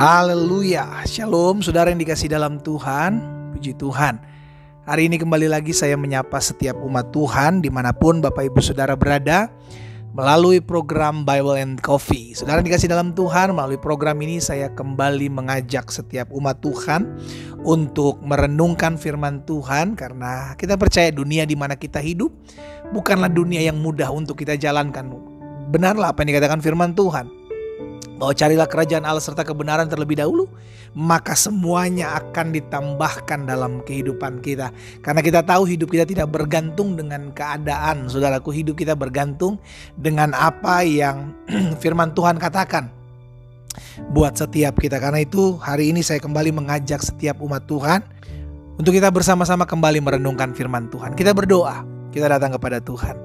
Haleluya, shalom saudara yang dikasih dalam Tuhan, puji Tuhan. Hari ini kembali lagi saya menyapa setiap umat Tuhan dimanapun Bapak Ibu Saudara berada melalui program Bible and Coffee. Saudara yang dikasih dalam Tuhan, melalui program ini saya kembali mengajak setiap umat Tuhan untuk merenungkan firman Tuhan. Karena kita percaya dunia di mana kita hidup bukanlah dunia yang mudah untuk kita jalankan. Benarlah apa yang dikatakan firman Tuhan, bahwa carilah kerajaan Allah serta kebenaran terlebih dahulu, maka semuanya akan ditambahkan dalam kehidupan kita. Karena kita tahu hidup kita tidak bergantung dengan keadaan, saudaraku. Hidup kita bergantung dengan apa yang firman Tuhan katakan buat setiap kita. Karena itu hari ini saya kembali mengajak setiap umat Tuhan untuk kita bersama-sama kembali merenungkan firman Tuhan. Kita berdoa, kita datang kepada Tuhan.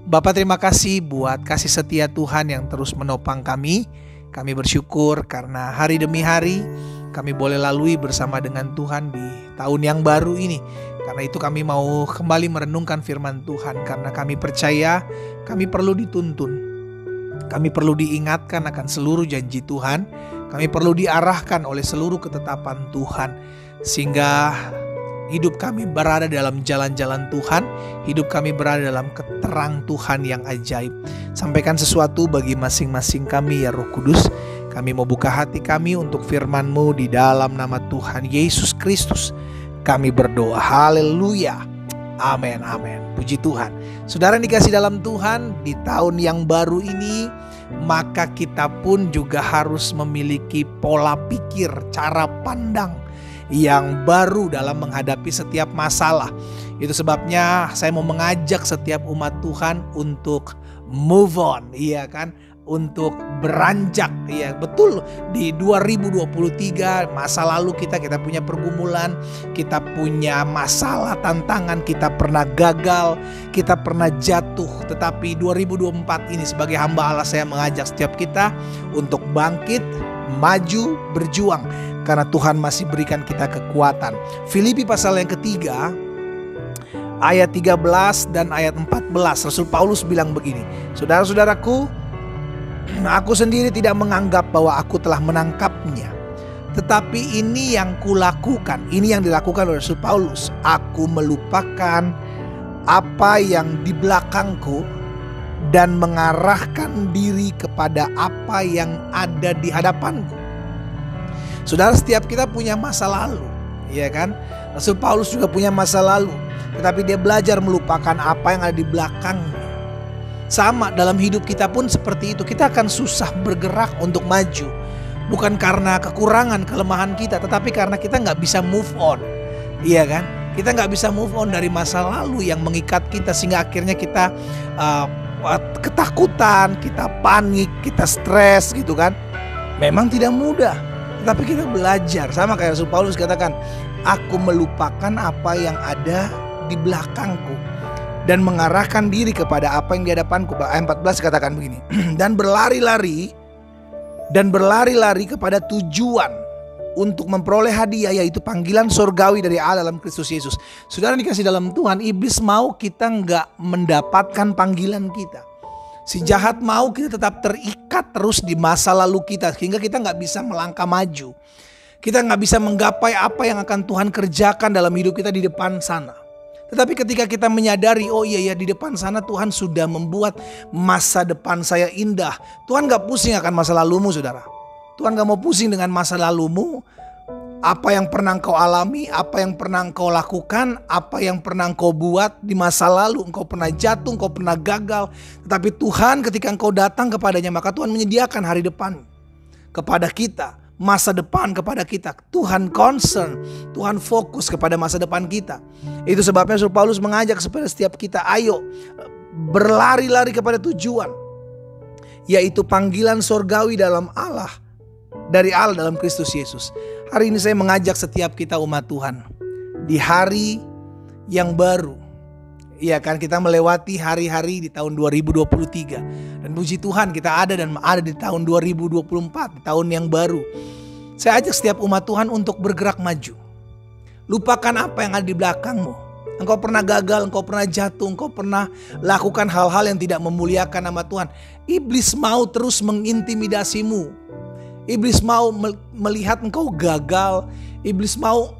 Bapa, terima kasih buat kasih setia Tuhan yang terus menopang kami. Kami bersyukur karena hari demi hari kami boleh lalui bersama dengan Tuhan di tahun yang baru ini. Karena itu kami mau kembali merenungkan firman Tuhan. Karena kami percaya kami perlu dituntun. Kami perlu diingatkan akan seluruh janji Tuhan. Kami perlu diarahkan oleh seluruh ketetapan Tuhan. Sehingga hidup kami berada dalam jalan-jalan Tuhan. Hidup kami berada dalam keterang Tuhan yang ajaib. Sampaikan sesuatu bagi masing-masing kami ya Roh Kudus. Kami mau buka hati kami untuk firman-Mu di dalam nama Tuhan Yesus Kristus. Kami berdoa. Haleluya. Amin, amin. Puji Tuhan. Saudara yang dikasih dalam Tuhan, di tahun yang baru ini, maka kita pun juga harus memiliki pola pikir, cara pandang yang baru dalam menghadapi setiap masalah. Itu sebabnya saya mau mengajak setiap umat Tuhan untuk move on, iya kan? Untuk beranjak, iya betul. Di 2023 masa lalu kita punya pergumulan, kita punya masalah, tantangan, kita pernah gagal, kita pernah jatuh. Tetapi 2024 ini sebagai hamba Allah saya mengajak setiap kita untuk bangkit, maju, berjuang. Karena Tuhan masih berikan kita kekuatan. Filipi pasal yang ketiga, ayat 13 dan ayat 14, Rasul Paulus bilang begini, saudara-saudaraku, aku sendiri tidak menganggap bahwa aku telah menangkapnya. Tetapi ini yang kulakukan, ini yang dilakukan oleh Rasul Paulus. Aku melupakan apa yang di belakangku dan mengarahkan diri kepada apa yang ada di hadapanku. Saudara, setiap kita punya masa lalu, ya kan? Rasul Paulus juga punya masa lalu, tetapi dia belajar melupakan apa yang ada di belakangnya. Sama dalam hidup kita pun seperti itu. Kita akan susah bergerak untuk maju. Bukan karena kekurangan, kelemahan kita, tetapi karena kita gak bisa move on. Iya kan? Kita gak bisa move on dari masa lalu yang mengikat kita. Sehingga akhirnya kita ketakutan, kita panik, kita stres gitu kan. Memang tidak mudah, tetapi kita belajar. Sama kayak Rasul Paulus katakan, aku melupakan apa yang ada di belakangku dan mengarahkan diri kepada apa yang di hadapanku. Ayat 14 katakan begini, dan berlari-lari kepada tujuan untuk memperoleh hadiah, yaitu panggilan surgawi dari Allah dalam Kristus Yesus. Saudara dikasih dalam Tuhan, iblis mau kita gak mendapatkan panggilan kita. Si jahat mau kita tetap terikat terus di masa lalu kita, sehingga kita gak bisa melangkah maju. Kita gak bisa menggapai apa yang akan Tuhan kerjakan dalam hidup kita di depan sana. Tetapi ketika kita menyadari, oh iya di depan sana Tuhan sudah membuat masa depan saya indah. Tuhan gak pusing akan masa lalumu, saudara. Tuhan gak mau pusing dengan masa lalumu. Apa yang pernah engkau alami, apa yang pernah engkau lakukan, apa yang pernah engkau buat di masa lalu. Engkau pernah jatuh, engkau pernah gagal. Tetapi Tuhan ketika engkau datang kepadanya, maka Tuhan menyediakan hari depan kepada kita, masa depan kepada kita. Tuhan concern, Tuhan fokus kepada masa depan kita. Itu sebabnya Rasul Paulus mengajak kepada setiap kita, ayo berlari-lari kepada tujuan, yaitu panggilan surgawi dalam Allah, dari Allah dalam Kristus Yesus. Hari ini saya mengajak setiap kita umat Tuhan di hari yang baru. Iya kan, kita melewati hari-hari di tahun 2023. Dan puji Tuhan kita ada di tahun 2024, di tahun yang baru. Saya ajak setiap umat Tuhan untuk bergerak maju. Lupakan apa yang ada di belakangmu. Engkau pernah gagal, engkau pernah jatuh, engkau pernah lakukan hal-hal yang tidak memuliakan nama Tuhan. Iblis mau terus mengintimidasimu. Iblis mau melihat engkau gagal. Iblis mau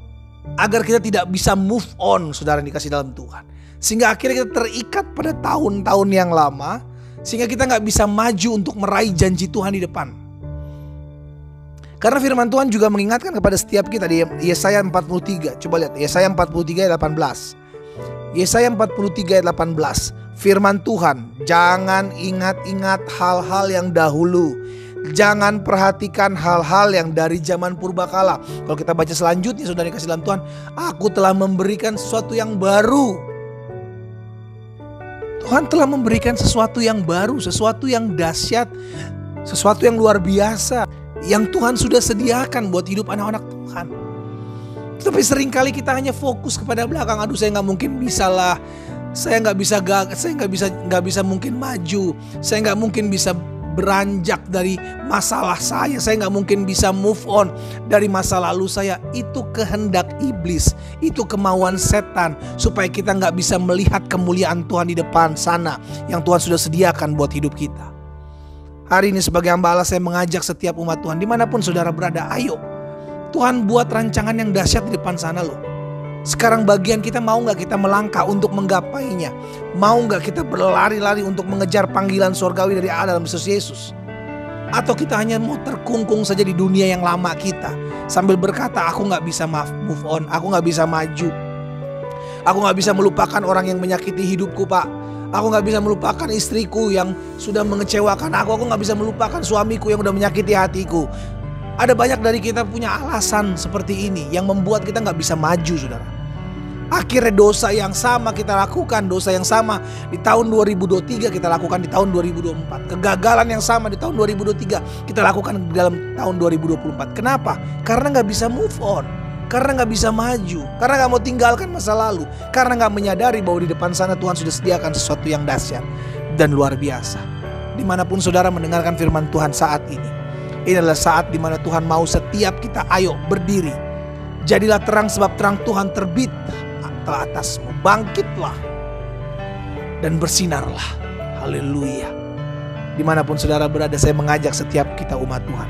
agar kita tidak bisa move on, saudara yang dikasih dalam Tuhan. Sehingga akhirnya kita terikat pada tahun-tahun yang lama, sehingga kita gak bisa maju untuk meraih janji Tuhan di depan. Karena firman Tuhan juga mengingatkan kepada setiap kita di Yesaya 43. Coba lihat Yesaya 43 ayat 18. Yesaya 43 ayat 18. Firman Tuhan, jangan ingat-ingat hal-hal yang dahulu. Jangan perhatikan hal-hal yang dari zaman purbakala. Kalau kita baca selanjutnya, saudara dikasih dalam Tuhan, aku telah memberikan sesuatu yang baru. Tuhan telah memberikan sesuatu yang baru, sesuatu yang dahsyat, sesuatu yang luar biasa, yang Tuhan sudah sediakan buat hidup anak-anak Tuhan. Tapi seringkali kita hanya fokus kepada belakang. Aduh, saya nggak mungkin bisa lah. Saya nggak bisa mungkin maju. Saya nggak mungkin bisa beranjak dari masalah saya nggak mungkin bisa move on dari masa lalu saya. Itu kehendak iblis, itu kemauan setan, supaya kita nggak bisa melihat kemuliaan Tuhan di depan sana yang Tuhan sudah sediakan buat hidup kita. Hari ini sebagai hamba Allah, saya mengajak setiap umat Tuhan dimanapun saudara berada, ayo Tuhan buat rancangan yang dahsyat di depan sana loh. Sekarang bagian kita, mau gak kita melangkah untuk menggapainya? Mau gak kita berlari-lari untuk mengejar panggilan surgawi dari Allah dalam Yesus? Atau kita hanya mau terkungkung saja di dunia yang lama kita, sambil berkata, aku gak bisa move on, aku gak bisa maju, aku gak bisa melupakan orang yang menyakiti hidupku Pak. Aku gak bisa melupakan istriku yang sudah mengecewakan aku gak bisa melupakan suamiku yang sudah menyakiti hatiku. Ada banyak dari kita punya alasan seperti ini yang membuat kita gak bisa maju, saudara. Akhirnya dosa yang sama kita lakukan, dosa yang sama di tahun 2023 kita lakukan di tahun 2024. Kegagalan yang sama di tahun 2023 kita lakukan dalam tahun 2024. Kenapa? Karena gak bisa move on, karena gak bisa maju, karena gak mau tinggalkan masa lalu, karena gak menyadari bahwa di depan sana Tuhan sudah sediakan sesuatu yang dahsyat dan luar biasa. Dimanapun saudara mendengarkan firman Tuhan saat ini, ini adalah saat dimana Tuhan mau setiap kita ayo berdiri. Jadilah terang sebab terang Tuhan terbit telah atasmu. Bangkitlah dan bersinarlah. Haleluya. Dimanapun saudara berada, saya mengajak setiap kita umat Tuhan,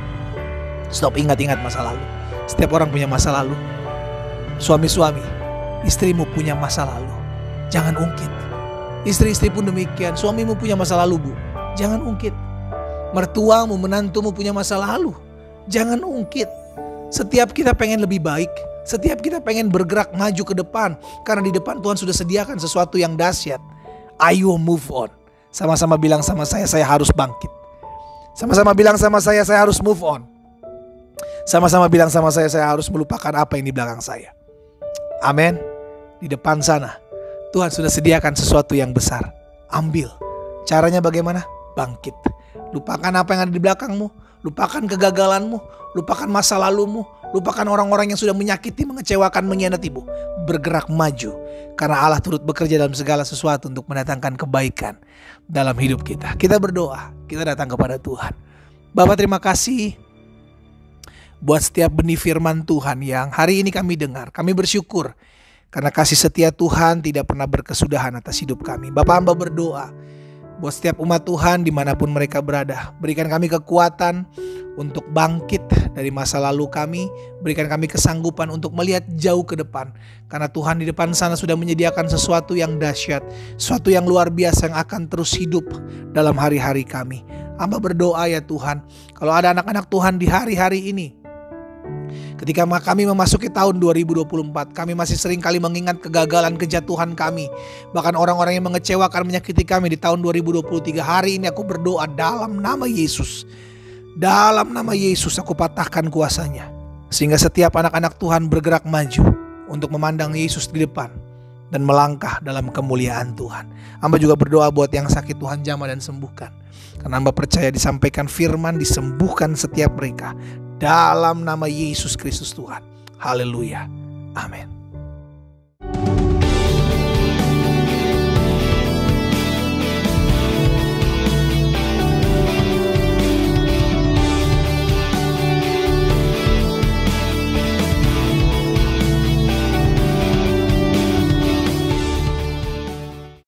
stop ingat-ingat masa lalu. Setiap orang punya masa lalu. Suami-suami, istrimu punya masa lalu, jangan ungkit. Istri-istri pun demikian, suamimu punya masa lalu Bu, jangan ungkit. Mertuamu, menantumu punya masa lalu, jangan ungkit. Setiap kita pengen lebih baik, setiap kita pengen bergerak maju ke depan, karena di depan Tuhan sudah sediakan sesuatu yang dahsyat. Ayo move on. Sama-sama bilang sama saya harus bangkit. Sama-sama bilang sama saya harus move on. Sama-sama bilang sama saya harus melupakan apa yang di belakang saya. Amin. Di depan sana Tuhan sudah sediakan sesuatu yang besar. Ambil. Caranya bagaimana? Bangkit. Lupakan apa yang ada di belakangmu, lupakan kegagalanmu, lupakan masa lalumu, lupakan orang-orang yang sudah menyakiti, mengecewakan, mengkhianatimu. Bergerak maju, karena Allah turut bekerja dalam segala sesuatu untuk mendatangkan kebaikan dalam hidup kita. Kita berdoa, kita datang kepada Tuhan. Bapa, terima kasih buat setiap benih firman Tuhan yang hari ini kami dengar. Kami bersyukur karena kasih setia Tuhan tidak pernah berkesudahan atas hidup kami. Bapa, hamba berdoa buat setiap umat Tuhan dimanapun mereka berada, berikan kami kekuatan untuk bangkit dari masa lalu kami. Berikan kami kesanggupan untuk melihat jauh ke depan, karena Tuhan di depan sana sudah menyediakan sesuatu yang dahsyat, sesuatu yang luar biasa yang akan terus hidup dalam hari-hari kami. Hamba berdoa ya Tuhan, kalau ada anak-anak Tuhan di hari-hari ini, ketika kami memasuki tahun 2024, kami masih sering kali mengingat kegagalan, kejatuhan kami, bahkan orang-orang yang mengecewakan, menyakiti kami di tahun 2023. Hari ini aku berdoa dalam nama Yesus. Dalam nama Yesus aku patahkan kuasanya, sehingga setiap anak-anak Tuhan bergerak maju untuk memandang Yesus di depan dan melangkah dalam kemuliaan Tuhan. Hamba juga berdoa buat yang sakit, Tuhan jamah dan sembuhkan, karena hamba percaya disampaikan firman, disembuhkan setiap mereka dalam nama Yesus Kristus Tuhan. Haleluya. Amin.